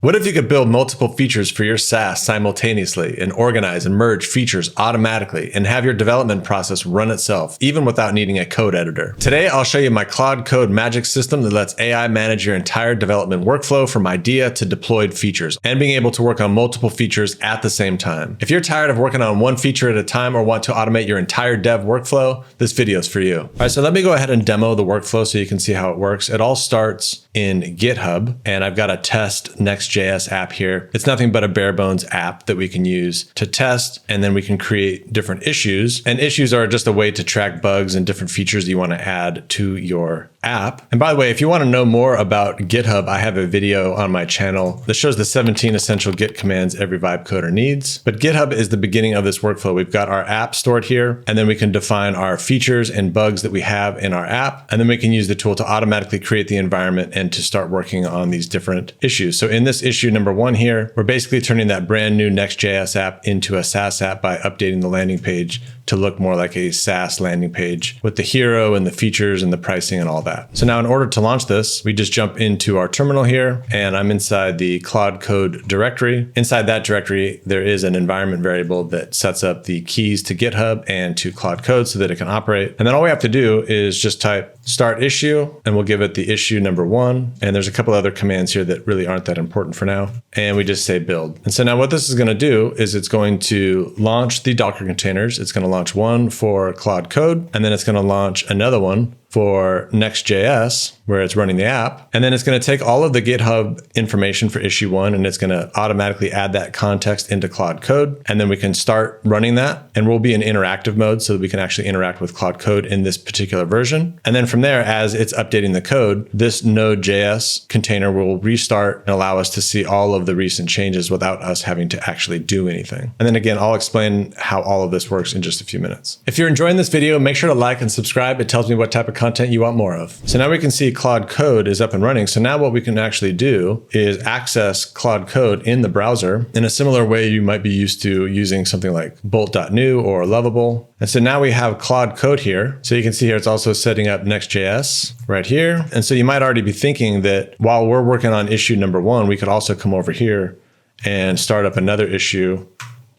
What if you could build multiple features for your SaaS simultaneously and organize and merge features automatically and have your development process run itself, even without needing a code editor? Today, I'll show you my Claude Code magic system that lets AI manage your entire development workflow from idea to deployed features and being able to work on multiple features at the same time. If you're tired of working on one feature at a time or want to automate your entire dev workflow, this video is for you. All right, so let me go ahead and demo the workflow so you can see how it works. It all starts in GitHub, and I've got a test Next.js app here. It's nothing but a bare bones app that we can use to test, and then we can create different issues. And issues are just a way to track bugs and different features you want to add to your app. And by the way, if you want to know more about GitHub, I have a video on my channel that shows the 17 essential Git commands every vibe coder needs. But GitHub is the beginning of this workflow. We've got our app stored here, and then we can define our features and bugs that we have in our app. And then we can use the tool to automatically create the environment and to start working on these different issues. So in this issue number 1 here, we're basically turning that brand new Next.js app into a SaaS app by updating the landing page to look more like a SaaS landing page with the hero and the features and the pricing and all that. So now in order to launch this, we just jump into our terminal here, and I'm inside the Claude Code directory. Inside that directory, there is an environment variable that sets up the keys to GitHub and to Claude Code so that it can operate. And then all we have to do is just type start issue, and we'll give it the issue number 1. And there's a couple other commands here that really aren't that important for now. And we just say build. And so now what this is going to do is it's going to launch the Docker containers. It's going to launch one for Claude Code, and then it's going to launch another one for Next.js, where it's running the app. And then it's going to take all of the GitHub information for issue 1, and it's going to automatically add that context into Claude Code. And then we can start running that, and we'll be in interactive mode so that we can actually interact with Claude Code in this particular version. And then from there, as it's updating the code, this Node.js container will restart and allow us to see all of the recent changes without us having to actually do anything. And then again, I'll explain how all of this works in just a few minutes. If you're enjoying this video, make sure to like and subscribe. It tells me what type of content you want more of. So now we can see Claude Code is up and running. So now what we can actually do is access Claude Code in the browser in a similar way you might be used to using something like bolt.new or Lovable. And so now we have Claude Code here. So you can see here, it's also setting up Next.js right here. And so you might already be thinking that while we're working on issue number 1, we could also come over here and start up another issue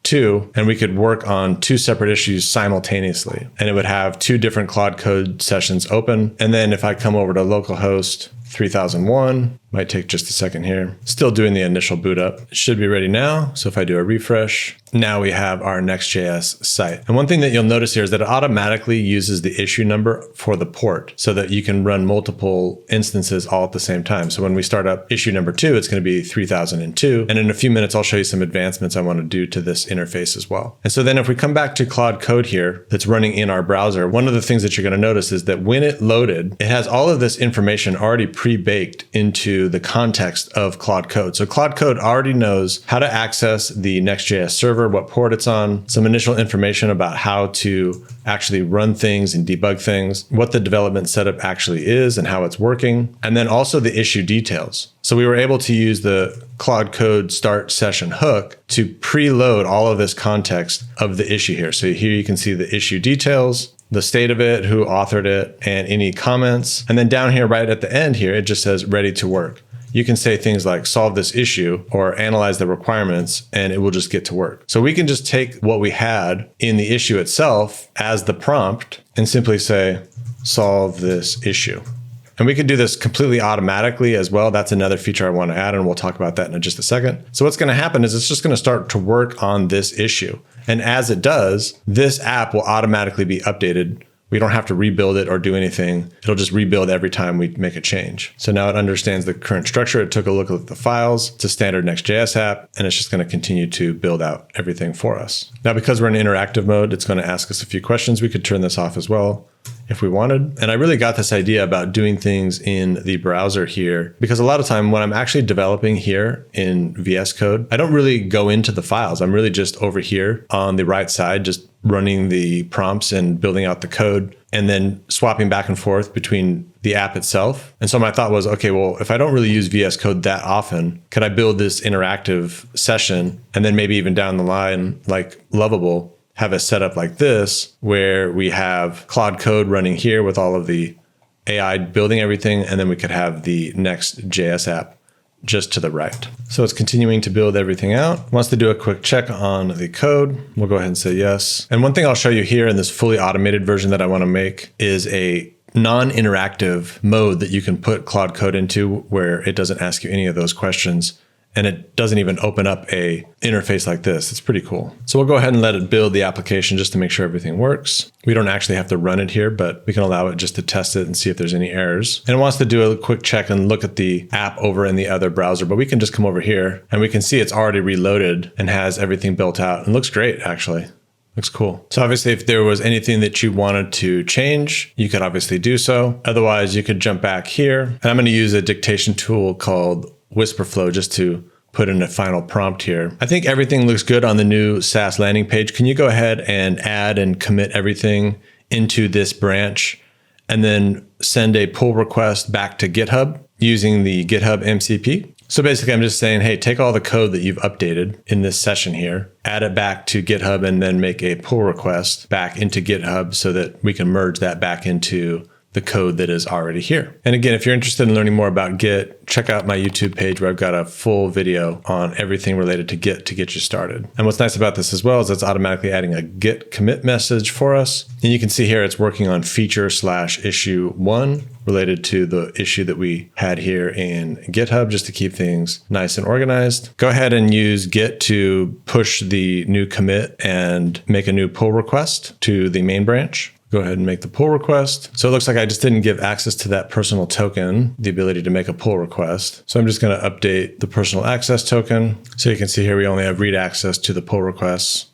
2, and we could work on 2 separate issues simultaneously. And it would have 2 different Claude Code sessions open. And then if I come over to localhost 3001, might take just a second here. Still doing the initial boot up. It should be ready now. So if I do a refresh, now we have our Next.js site. And one thing that you'll notice here is that it automatically uses the issue number for the port so that you can run multiple instances all at the same time. So when we start up issue number 2, it's going to be 3002. And in a few minutes, I'll show you some advancements I want to do to this interface as well. And so then if we come back to Claude Code here, that's running in our browser, one of the things that you're going to notice is that when it loaded, it has all of this information already pre-baked into the context of Claude Code. So Claude Code already knows how to access the Next.js server, what port it's on, some initial information about how to actually run things and debug things, what the development setup actually is and how it's working, and then also the issue details. So we were able to use the Claude Code start session hook to preload all of this context of the issue here. So here you can see the issue details, the state of it, who authored it, and any comments. And then down here, right at the end here, it just says ready to work. You can say things like solve this issue or analyze the requirements, and it will just get to work. So we can just take what we had in the issue itself as the prompt and simply say, solve this issue. And we can do this completely automatically as well. That's another feature I want to add, and we'll talk about that in just a second. So what's going to happen is it's just going to start to work on this issue. And as it does, this app will automatically be updated. We don't have to rebuild it or do anything. It'll just rebuild every time we make a change. So now it understands the current structure. It took a look at the files. It's a standard Next.js app, and it's just going to continue to build out everything for us. Now, because we're in interactive mode, it's going to ask us a few questions. We could turn this off as well if we wanted. And I really got this idea about doing things in the browser here because a lot of time when I'm actually developing here in VS Code, I don't really go into the files. I'm really just over here on the right side, just running the prompts and building out the code and then swapping back and forth between the app itself. And so my thought was, okay, well, if I don't really use VS Code that often, could I build this interactive session and then maybe even down the line, like Lovable, have a setup like this where we have Claude Code running here with all of the AI building everything, and then we could have the Next.js app just to the right. So it's continuing to build everything out. It wants to do a quick check on the code. We'll go ahead and say yes. And one thing I'll show you here in this fully automated version that I want to make is a non-interactive mode that you can put Claude Code into where it doesn't ask you any of those questions. And it doesn't even open up a interface like this. It's pretty cool. So we'll go ahead and let it build the application just to make sure everything works. We don't actually have to run it here, but we can allow it just to test it and see if there's any errors. And it wants to do a quick check and look at the app over in the other browser, but we can just come over here and we can see it's already reloaded and has everything built out and looks great, actually. Looks cool. So obviously if there was anything that you wanted to change, you could obviously do so. Otherwise you could jump back here, and I'm going to use a dictation tool called Whisperflow just to put in a final prompt here. I think everything looks good on the new SaaS landing page. Can you go ahead and add and commit everything into this branch and then send a pull request back to GitHub using the GitHub MCP? So basically I'm just saying, hey, take all the code that you've updated in this session here, add it back to GitHub, and then make a pull request back into GitHub so that we can merge that back into the code that is already here. And again, if you're interested in learning more about Git, check out my YouTube page where I've got a full video on everything related to Git to get you started. And what's nice about this as well is it's automatically adding a Git commit message for us. And you can see here it's working on feature/issue 1 related to the issue that we had here in GitHub just to keep things nice and organized. Go ahead and use Git to push the new commit and make a new pull request to the main branch. Go ahead and make the pull request. So it looks like I just didn't give access to that personal token, the ability to make a pull request. So I'm just going to update the personal access token. So you can see here we only have read access to the pull requests,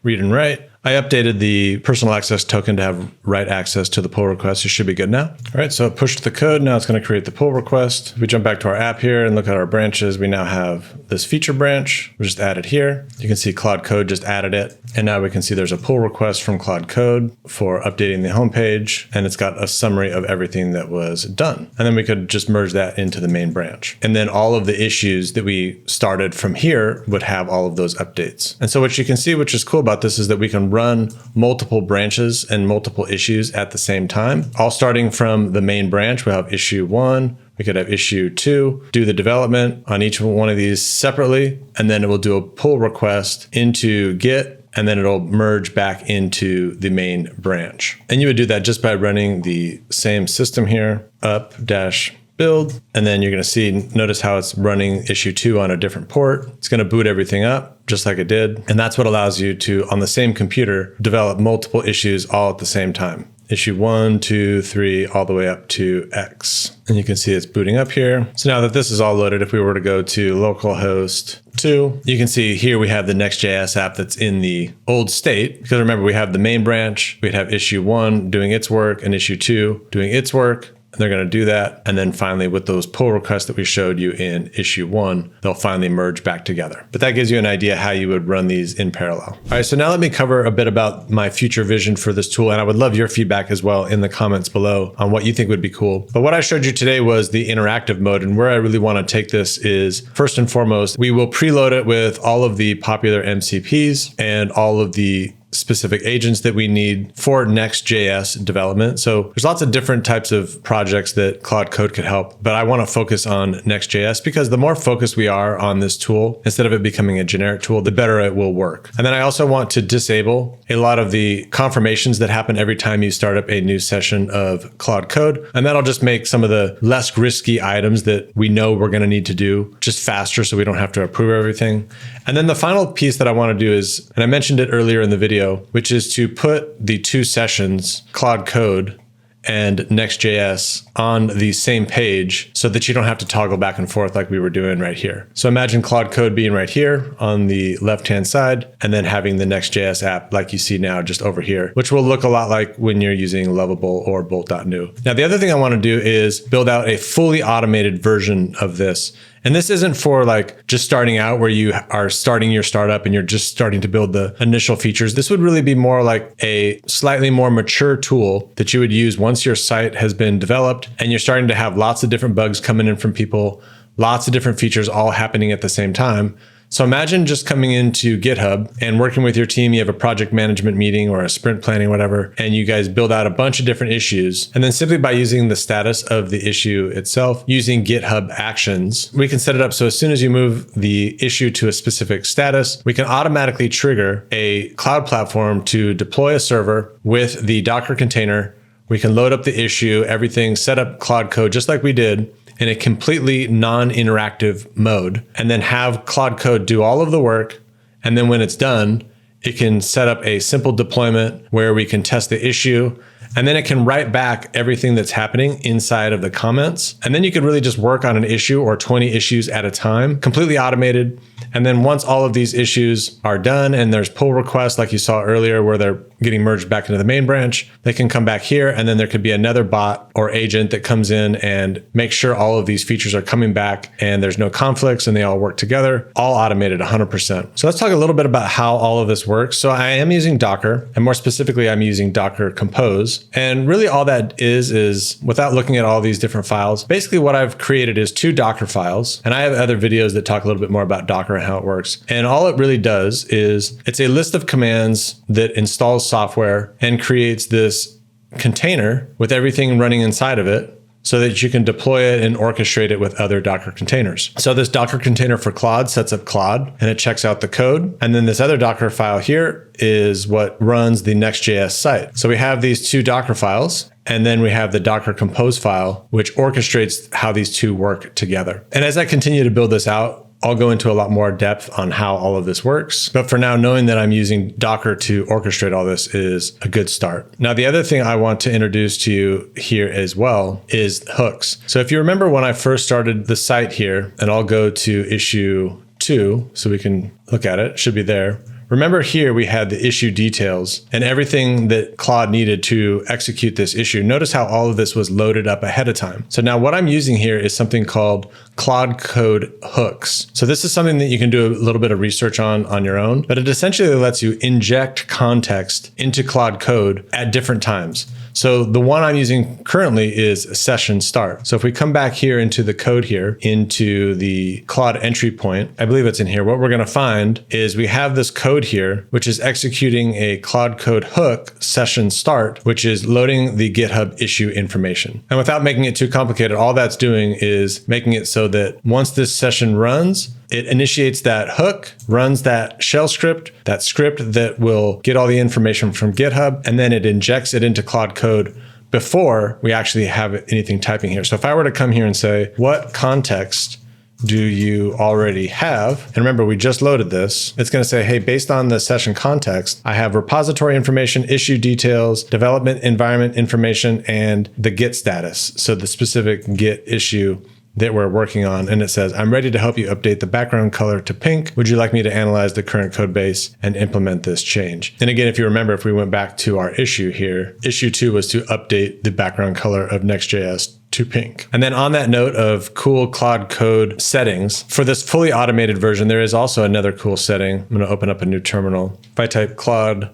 read and write. I updated the personal access token to have write access to the pull request. It should be good now. All right, so it pushed the code. Now it's going to create the pull request. If we jump back to our app here and look at our branches, we now have this feature branch. We just added here. You can see Claude Code just added it. And now we can see there's a pull request from Claude Code for updating the homepage. And it's got a summary of everything that was done. And then we could just merge that into the main branch. And then all of the issues that we started from here would have all of those updates. And so what you can see, which is cool about this, is that we can run multiple branches and multiple issues at the same time. All starting from the main branch, we'll have issue 1. We could have issue 2, do the development on each one of these separately, and then it will do a pull request into Git, and then it'll merge back into the main branch. And you would do that just by running the same system here, up-build, and then you're going to see, notice how it's running issue 2 on a different port. It's going to boot everything up just like it did. And that's what allows you to, on the same computer, develop multiple issues all at the same time. Issue 1, 2, 3, all the way up to X. And you can see it's booting up here. So now that this is all loaded, if we were to go to localhost 2, you can see here we have the Next.js app that's in the old state. Because remember, we have the main branch, we'd have issue 1 doing its work and issue 2 doing its work. They're going to do that. And then finally, with those pull requests that we showed you in issue 1, they'll finally merge back together. But that gives you an idea how you would run these in parallel. All right, so now let me cover a bit about my future vision for this tool. And I would love your feedback as well in the comments below on what you think would be cool. But what I showed you today was the interactive mode. And where I really want to take this is, first and foremost, we will preload it with all of the popular MCPs and all of the specific agents that we need for Next.js development. So there's lots of different types of projects that Claude Code could help, but I want to focus on Next.js because the more focused we are on this tool, instead of it becoming a generic tool, the better it will work. And then I also want to disable a lot of the confirmations that happen every time you start up a new session of Claude Code. And that'll just make some of the less risky items that we know we're going to need to do just faster so we don't have to approve everything. And then the final piece that I want to do is, and I mentioned it earlier in the video, which is to put the 2 sessions, Claude Code and Next.js, on the same page so that you don't have to toggle back and forth like we were doing right here. So imagine Claude Code being right here on the left-hand side, and then having the Next.js app like you see now just over here, which will look a lot like when you're using Lovable or Bolt.new. Now, the other thing I want to do is build out a fully automated version of this. And this isn't for like just starting out where you are starting your startup and you're just starting to build the initial features. This would really be more like a slightly more mature tool that you would use once your site has been developed and you're starting to have lots of different bugs coming in from people, lots of different features all happening at the same time. So imagine just coming into GitHub and working with your team. You have a project management meeting or a sprint planning, whatever, and you guys build out a bunch of different issues. And then simply by using the status of the issue itself, using GitHub Actions, we can set it up so as soon as you move the issue to a specific status, we can automatically trigger a cloud platform to deploy a server with the Docker container. We can load up the issue, everything, set up Claude Code just like we did in a completely non-interactive mode, and then have Claude Code do all of the work. And then when it's done, it can set up a simple deployment where we can test the issue, and then it can write back everything that's happening inside of the comments. And then you could really just work on an issue or 20 issues at a time, completely automated. And then once all of these issues are done and there's pull requests like you saw earlier where they're getting merged back into the main branch, they can come back here, and then there could be another bot or agent that comes in and makes sure all of these features are coming back and there's no conflicts and they all work together, all automated 100%. So let's talk a little bit about how all of this works. So I am using Docker, and more specifically, I'm using Docker Compose. And really all that is without looking at all these different files, basically what I've created is 2 Docker files. And I have other videos that talk a little bit more about Docker and how it works. And all it really does is it's a list of commands that installs software and creates this container with everything running inside of it so that you can deploy it and orchestrate it with other Docker containers. So this Docker container for Claude sets up Claude and it checks out the code. And then this other Docker file here is what runs the Next.js site. So we have these 2 Docker files, and then we have the Docker Compose file, which orchestrates how these 2 work together. And as I continue to build this out, I'll go into a lot more depth on how all of this works. But for now, knowing that I'm using Docker to orchestrate all this is a good start. Now, the other thing I want to introduce to you here as well is hooks. So if you remember when I first started the site here, and I'll go to issue 2 so we can look at it, it should be there. Remember here we had the issue details and everything that Claude needed to execute this issue. Notice how all of this was loaded up ahead of time. So now what I'm using here is something called Claude Code hooks. So this is something that you can do a little bit of research on your own, but it essentially lets you inject context into Claude Code at different times. So the one I'm using currently is session start. So if we come back here into the code here, into the Claude entry point, I believe it's in here. What we're going to find is we have this code here, which is executing a Claude Code hook session start, which is loading the GitHub issue information. And without making it too complicated, all that's doing is making it so that once this session runs, it initiates that hook, runs that shell script, that script that will get all the information from GitHub, and then it injects it into Claude Code before we actually have anything typing here. So if I were to come here and say, what context do you already have? And remember, we just loaded this. It's going to say, hey, based on the session context, I have repository information, issue details, development environment information, and the Git status. So the specific Git issue that we're working on. And it says, I'm ready to help you update the background color to pink. Would you like me to analyze the current code base and implement this change? And again, if you remember, if we went back to our issue here, issue 2 was to update the background color of Next.js to pink. And then on that note of cool Claude Code settings, for this fully automated version, there is also another cool setting. I'm going to open up a new terminal. If I type Claude,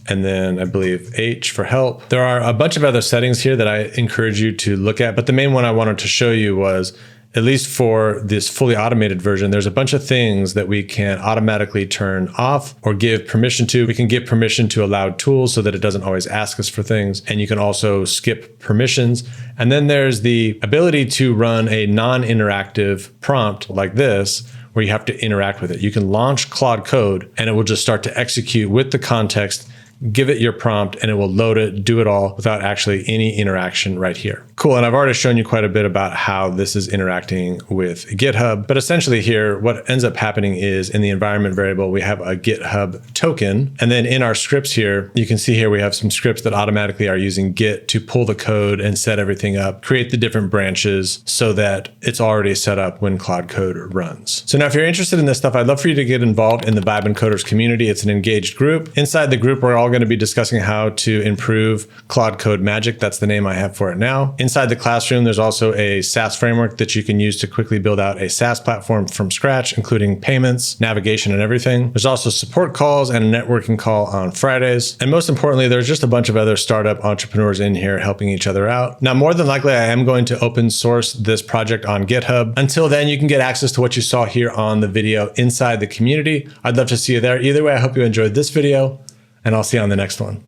and then I believe H for help. There are a bunch of other settings here that I encourage you to look at, but the main one I wanted to show you was, at least for this fully automated version, there's a bunch of things that we can automatically turn off or give permission to. We can give permission to allowed tools so that it doesn't always ask us for things. And you can also skip permissions. And then there's the ability to run a non-interactive prompt like this, where you have to interact with it. You can launch Claude Code and it will just start to execute with the context, give it your prompt, and it will load it, do it all without actually any interaction right here. Cool, and I've already shown you quite a bit about how this is interacting with GitHub, but essentially here, what ends up happening is in the environment variable, we have a GitHub token, and then in our scripts here, you can see here we have some scripts that automatically are using Git to pull the code and set everything up, create the different branches so that it's already set up when Claude Code runs. So now if you're interested in this stuff, I'd love for you to get involved in the Vibe and Coders community. It's an engaged group. Inside the group, we're all going to be discussing how to improve Claude Code Magic. That's the name I have for it now. Inside the classroom, there's also a SaaS framework that you can use to quickly build out a SaaS platform from scratch, including payments, navigation, and everything. There's also support calls and a networking call on Fridays. And most importantly, there's just a bunch of other startup entrepreneurs in here helping each other out. Now, more than likely, I am going to open source this project on GitHub. Until then, you can get access to what you saw here on the video inside the community. I'd love to see you there. Either way, I hope you enjoyed this video, and I'll see you on the next one.